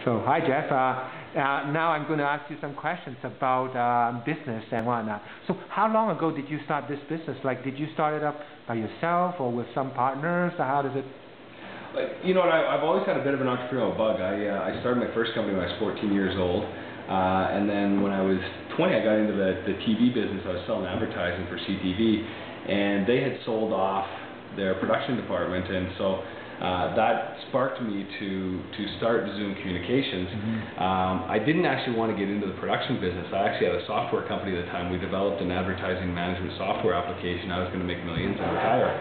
So, hi Jeff. Now I'm going to ask you some questions about business and whatnot. So, how long ago did you start this business? Like, did you start it up by yourself or with some partners? How does it? You know what? I've always had a bit of an entrepreneurial bug. I started my first company when I was 14 years old, and then when I was 20, I got into the TV business. I was selling advertising for CTV, and they had sold off their production department, and so that sparked me to start Zoom Communications. I didn't actually want to get into the production business. I actually had a software company at the time. We developed an advertising management software application. I was going to make millions and retire.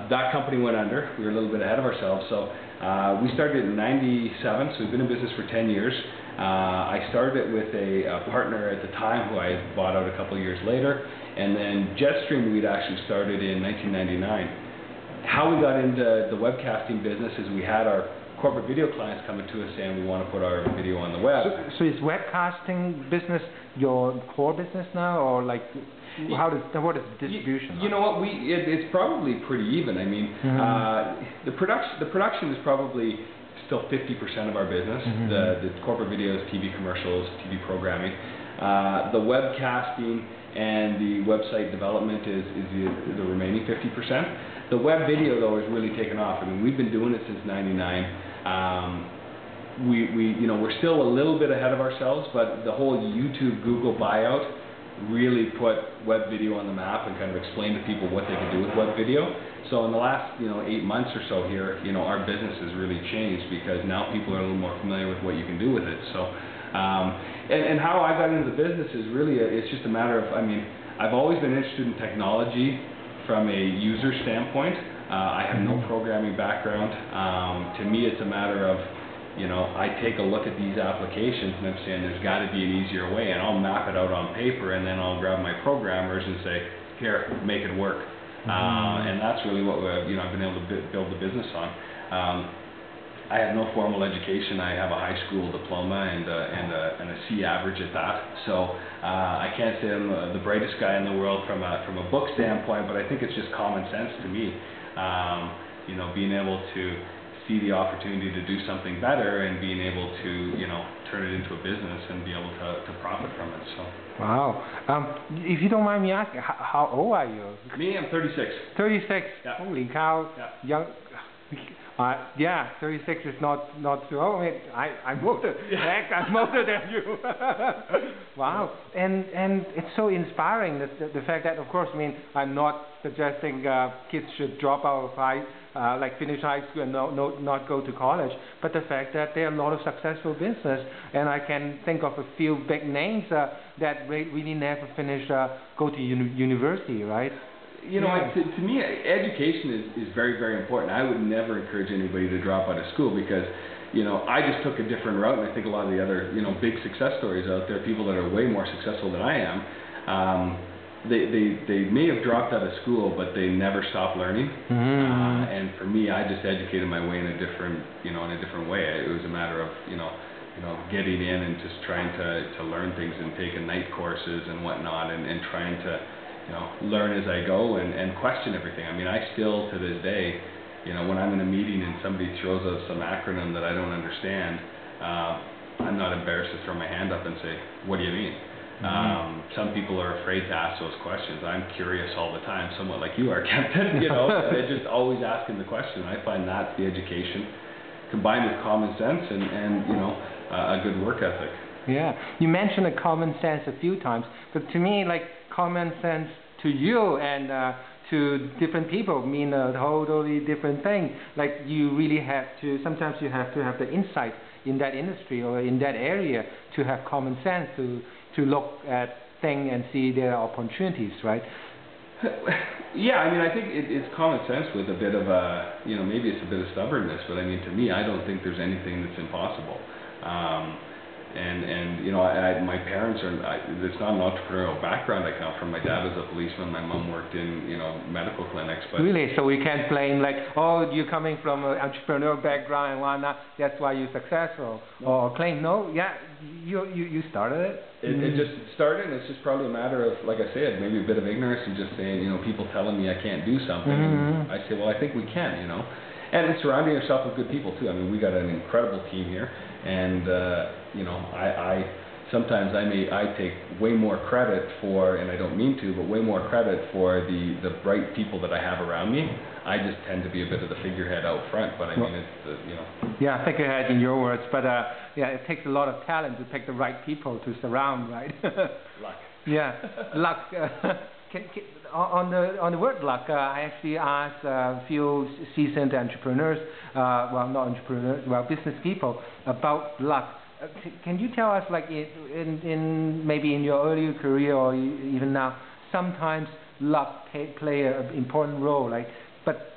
That company went under. We were a little bit ahead of ourselves, so we started in '97, so we've been in business for 10 years. I started it with a partner at the time who I had bought out a couple of years later, and then Jetstream we'd actually started in 1999. How we got into the webcasting business is we had our corporate video clients coming to us saying we want to put our video on the web. So is webcasting business your core business now, or like what is the distribution? You know what, it's probably pretty even. I mean, the production is probably still 50% of our business. The corporate videos, TV commercials, TV programming. The webcasting and the website development is the remaining 50%. The web video, though, has really taken off. I mean, we've been doing it since '99. We're still a little bit ahead of ourselves, but the whole YouTube, Google buyout really put web video on the map and kind of explained to people what they could do with web video. So in the last 8 months or so here, our business has really changed because now people are a little more familiar with what you can do with it. So, and how I got into the business is really it's just a matter of, I mean, I've always been interested in technology from a user standpoint. I have no programming background. To me, it's a matter of, I take a look at these applications and I'm saying there's got to be an easier way, and I'll map it out on paper, and then I'll grab my programmers and say, here, make it work. And that's really what I've been able to build the business on. I have no formal education. I have a high school diploma and a C average at that. So I can't say I'm the brightest guy in the world from a book standpoint, but I think it's just common sense to me. Being able to see the opportunity to do something better and being able to turn it into a business and be able to profit from it. So. Wow. If you don't mind me asking, how old are you? Me, I'm 36. 36. Yeah. Holy cow. Yeah. Young. 36 is not too old. I mean, I'm older. Heck, I'm older than you. Wow. And it's so inspiring the fact that, of course, I mean, I'm not suggesting kids should drop out of finish high school and not go to college, but the fact that there are a lot of successful business, and I can think of a few big names that really never finished go to university, right? To me, education is very, very important. I would never encourage anybody to drop out of school because, I just took a different route, and I think a lot of the other, big success stories out there, people that are way more successful than I am, they may have dropped out of school, but they never stopped learning. And for me, I just educated my way in a different, way. It was a matter of, getting in and just trying to learn things and taking night courses and whatnot, and trying to learn as I go and question everything. I mean, I still, to this day, when I'm in a meeting and somebody throws out some acronym that I don't understand, I'm not embarrassed to throw my hand up and say, what do you mean? Some people are afraid to ask those questions. I'm curious all the time, somewhat like you are, Kempton. They're just always asking the question. I find that's the education, combined with common sense and a good work ethic. Yeah, you mentioned a common sense a few times, but to me, like, common sense to you and to different people mean a totally different thing. Like, you really have to, sometimes you have to have the insight in that industry or in that area to have common sense to look at things and see their opportunities, right? Yeah, I mean, I think it's common sense with a bit of a, maybe it's a bit of stubbornness, but I mean, to me, I don't think there's anything that's impossible. My parents it's not an entrepreneurial background I come from. My dad was a policeman, my mom worked in, medical clinics. But really? So we can't blame like, oh, you're coming from an entrepreneurial background and whatnot, that's why you're successful. No. Or claim, no, yeah, you started it. It just started, and it's just probably a matter of, like I said, maybe a bit of ignorance and just saying, people telling me I can't do something. And I say, well, I think we can, And surrounding yourself with good people too. I mean, we got an incredible team here, and you know, sometimes I take way more credit for, and I don't mean to, but way more credit for the bright people that I have around me. I just tend to be a bit of the figurehead out front, but I mean, it's you know. Yeah, figurehead in your words, but yeah, it takes a lot of talent to pick the right people to surround, right? Luck. Yeah, luck. On the word luck, I actually asked a few seasoned entrepreneurs, well, not entrepreneurs, well, business people about luck. Can you tell us, like in maybe in your earlier career or even now, sometimes luck play an important role, like, but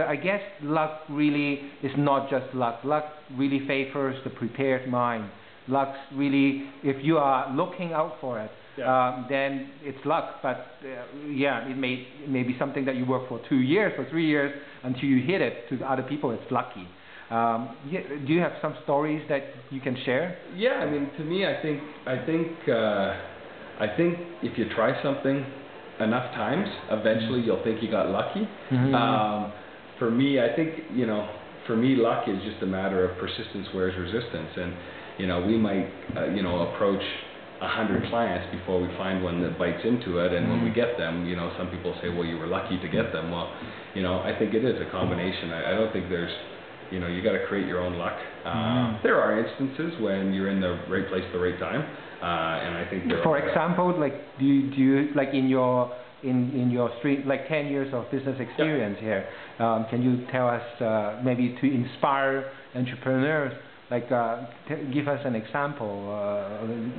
I guess luck really is not just luck. Luck really favors the prepared mind. Luck's really, if you are looking out for it, then it's luck. But yeah, it may be something that you work for 2 years or 3 years until you hit it. To other people, it's lucky. Yeah, do you have some stories that you can share? Yeah, I mean, to me, I think if you try something enough times, eventually you'll think you got lucky. Mm-hmm. For me, I think, you know, for me, luck is just a matter of persistence wears resistance, and you know, we might you know, approach 100 clients before we find one that bites into it, and when we get them, you know, some people say, well, you were lucky to get them. Well, you know, I think it is a combination. I don't think there's, you know, you got to create your own luck. There are instances when you're in the right place at the right time, and I think there For example, like do you like in your street, like 10 years of business experience here, can you tell us maybe to inspire entrepreneurs, like give us an example?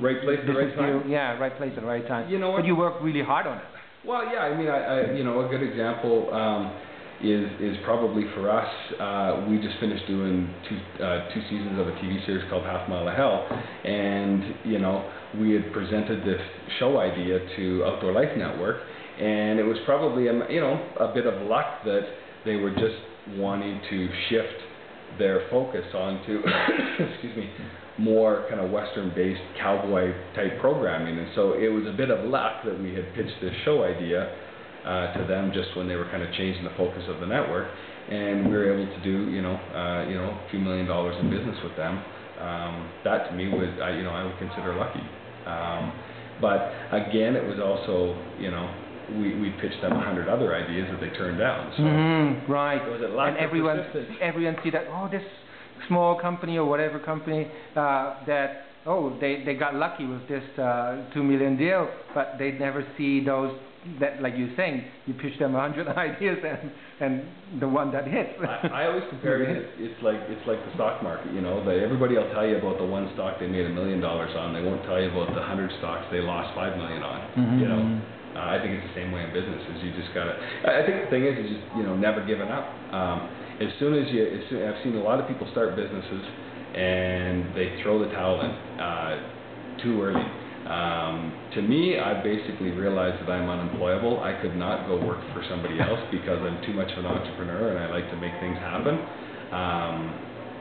Right place at the right time? Yeah, right place at the right time. You know what? But you work really hard on it. Well, yeah, I mean, I you know, a good example is probably for us, we just finished doing two seasons of a TV series called Half Mile of Hell, and you know, we had presented this show idea to Outdoor Life Network, and it was probably you know, a bit of luck that they were just wanting to shift their focus onto excuse me, more kind of Western-based cowboy type programming, and so it was a bit of luck that we had pitched this show idea to them just when they were kind of changing the focus of the network, and we were able to do you know, a few $1 million in business with them. That to me was, you know, I would consider lucky. But again, it was also, you know, we pitched them 100 other ideas that they turned down. So right. Was it luck, and everyone see that, oh, this small company or whatever company that, oh, they got lucky with this $2 million deal, but they never see those that, like you're saying, you pitch them 100 ideas and the one that hits. I always compare it. It's like the stock market. You know, everybody will tell you about the one stock they made $1 million on. They won't tell you about the 100 stocks they lost $5 million on. You know, I think it's the same way in business. Is you just gotta. I think the thing is just, you know, never giving up. I've seen a lot of people start businesses and they throw the towel in too early. To me, I basically realized that I'm unemployable. I could not go work for somebody else because I'm too much of an entrepreneur and I like to make things happen.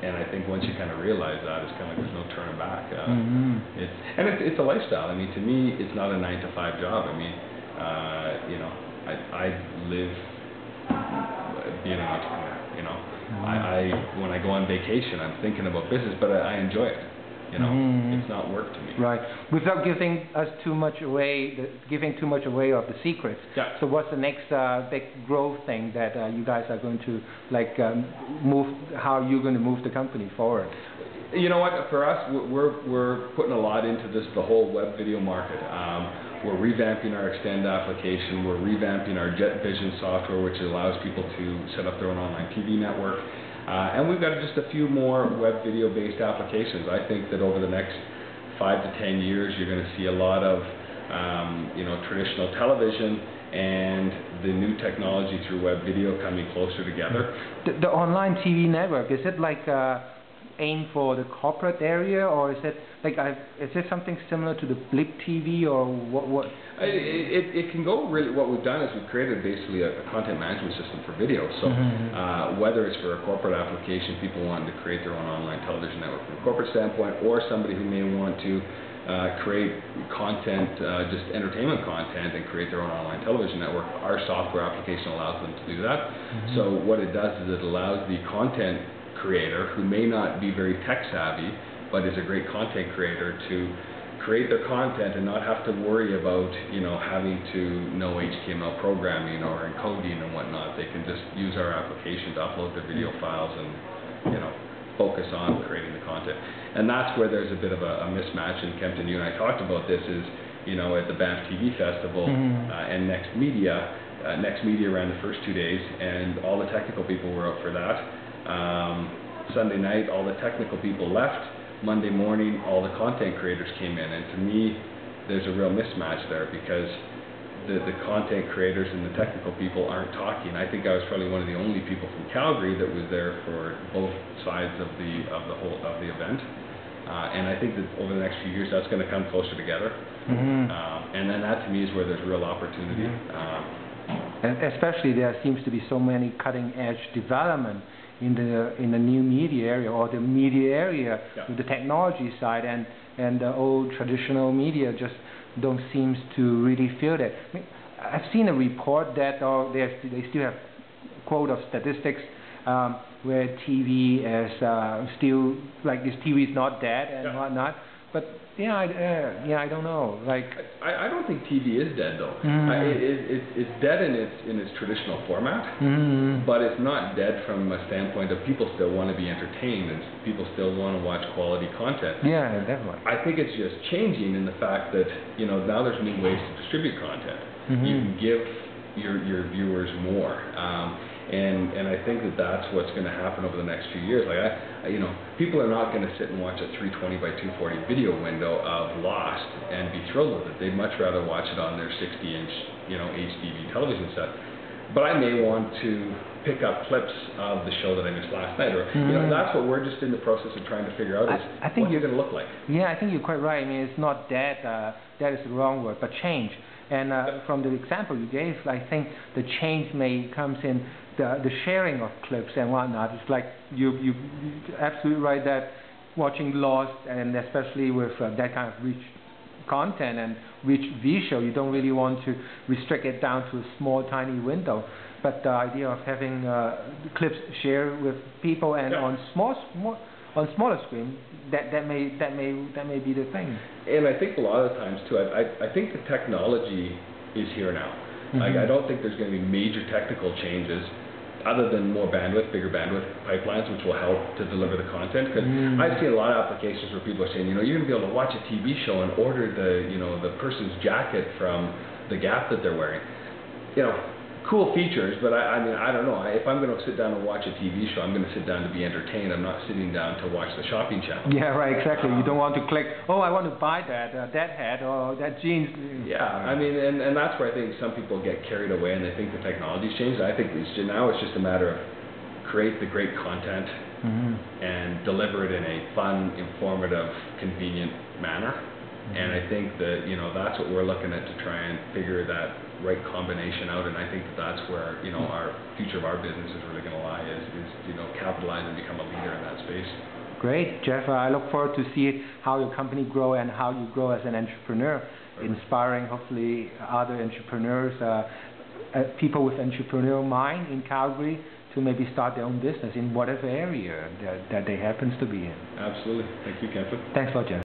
And I think once you kind of realize that, it's kind of like there's no turning back. It's a lifestyle. I mean, to me, it's not a 9-to-5 job. I mean, you know, I live being an entrepreneur. You know, when I go on vacation, I'm thinking about business, but I enjoy it. You know, it's not work to me. Right. Without giving too much away of the secrets. Yeah. So what's the next big growth thing that you guys are going to like move? How you're going to move the company forward? You know what? For us, we're putting a lot into this, the whole web video market. We're revamping our Extend application. We're revamping our Jet Vision software, which allows people to set up their own online TV network. And we've got just a few more web video-based applications. I think that over the next 5 to 10 years, you're going to see a lot of, you know, traditional television and the new technology through web video coming closer together. The online TV network, is it like aimed for the corporate area, or is it like is it something similar to the Blip TV, or what? It can go really. What we've done is we've created basically a content management system for video. So whether it's for a corporate application, people wanting to create their own online television network from a corporate standpoint, or somebody who may want to create content, just entertainment content, and create their own online television network, our software application allows them to do that. So what it does is it allows the content creator, who may not be very tech savvy, but is a great content creator, to create their content and not have to worry about, having to know HTML programming or encoding and whatnot. They can just use our application to upload their video files and, focus on creating the content. And that's where there's a bit of a mismatch. And Kempton, you and I talked about this, is, at the Banff TV Festival and Next Media. Next Media ran the first 2 days, and all the technical people were out for that. Sunday night, all the technical people left. Monday morning, all the content creators came in, and to me, there's a real mismatch there, because the content creators and the technical people aren't talking. I think I was probably one of the only people from Calgary that was there for both sides of the event, and I think that over the next few years, that's going to come closer together, and then that to me is where there's real opportunity. And especially there seems to be so many cutting-edge development in the new media area, or the media area with the technology side, and the old traditional media just don't seem to really feel that. I mean, I've seen a report that they still have quote of statistics where TV is still, like, this TV is not dead and whatnot. But I don't know. Like, I don't think TV is dead though. It's dead in its traditional format, but it's not dead from a standpoint of people still want to be entertained and people still want to watch quality content. Yeah, definitely. I think it's just changing in the fact that now there's new ways to distribute content. You can give your viewers more. And I think that that's what's going to happen over the next few years. Like, people are not going to sit and watch a 320 by 240 video window of Lost and be thrilled with it. They'd much rather watch it on their 60-inch, HDV television set. But I may want to pick up clips of the show that I missed last night, or that's what we're just in the process of trying to figure out, is I think what you're going to look like. Yeah, I think you're quite right. I mean, it's not dead. That is the wrong word, but change. And from the example you gave, I think the change comes in the sharing of clips and whatnot. It's like you absolutely right that watching Lost, and especially with that kind of rich content and rich visual, you don't really want to restrict it down to a small, tiny window. But the idea of having clips shared with people and on smaller screen, that may be the thing. And I think a lot of the times too, I think the technology is here now. Like, I don't think there's going to be major technical changes, other than more bandwidth, bigger bandwidth pipelines, which will help to deliver the content. Because I've seen a lot of applications where people are saying, you're going to be able to watch a TV show and order the person's jacket from the Gap that they're wearing. Cool features, but I mean, I don't know. If I'm going to sit down and watch a TV show, I'm going to sit down to be entertained. I'm not sitting down to watch the shopping channel. Yeah, right, exactly. You don't want to click, oh, I want to buy that hat or that jeans. Yeah, I mean, and that's where I think some people get carried away and they think the technology's changed. I think now it's just a matter of create the great content and deliver it in a fun, informative, convenient manner. And I think that, that's what we're looking at, to try and figure that right combination out. And I think that's where, our future of our business is really going to lie, is capitalize and become a leader in that space. Great, Jeff. I look forward to see how your company grow and how you grow as an entrepreneur, inspiring hopefully other entrepreneurs, people with entrepreneurial mind in Calgary, to maybe start their own business in whatever area that they happens to be in. Absolutely. Thank you, Kempton. Thanks a lot, Jeff.